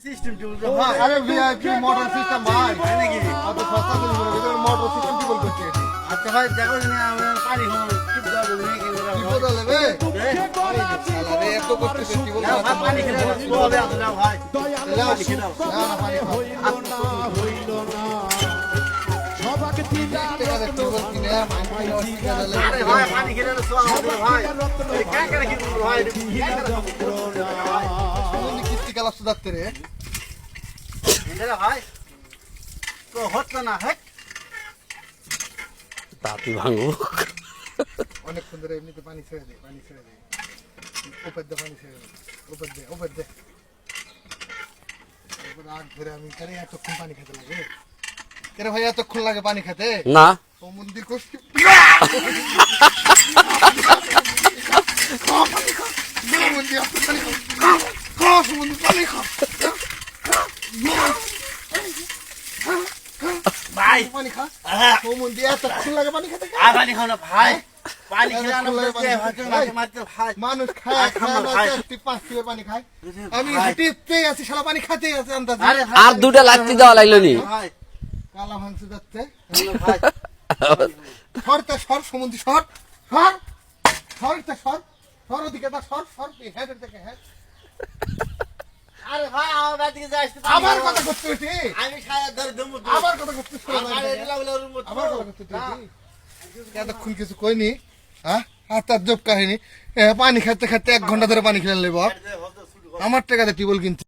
system tube well ভাই আরে VIP motor system ভাই নাকি অত সস্তা দিন মোটর সিস্টেম টিউবল করছে আচ্ছা ভাই দেখো না আমরা পানি হল টিপ দাও নাকি কি বদল হবে শালা রে এত করতে টিউবল না ভাই পানি খেলে হবে না ভাই পানি খেলে না না পানি খাও হইল না সবাকে দিলা টিউবল কিনে আরে ভাই পানি খেলে সব হবে ভাই এই কাকা কি বলবো ভাই কিস্তি কালাস দাঁতে রে এন্ডা ভাই তো হচ্ছে না হ্যাঁ তাঁতি ভাঙো অনেক সুন্দর এমনিতে পানি ছেড়ে দে উপর দে পানি ছেড়ে দে উপর দে রাত ধরে আমি কেন এতক্ষণ পানি খেতে লাগে কেন ভাই এতক্ষণ লাগে পানি খেতে না ও মন্দির কষ্ট ভাই পানি খা ও মন্দির এতক্ষণ লাগে পানি খেতে আর পানি খাও না ভাই পানি খেলে না মাত্র ভাই মানুষ খায় পাঁচ কিলো পানি খায় আমি হাঁটিতেই আছি শালা পানি খাতেই আছে আন্দাজ আরে আর দুটা লাগতে দেওয়া লাগলো নি ভাই কালা ভাঙছে যাচ্ছে ভাই সরতে সর সমুদ্র সর ওদিকে সর হেড থেকে হেড আরে ভাই আমার বাড়ি থেকে যাইছ আবার কথা করতে হইছে আমি খায়া ধরে দম আবার কথা করতে আবার কথা করতে এতক্ষণ কিছু কইনি হ্যাঁ আর তার জব কাহিনী পানি খাইতে 1 ঘন্টা ধরে পানি খেলে নেব আমার টাকাতে টিউবল কিনতে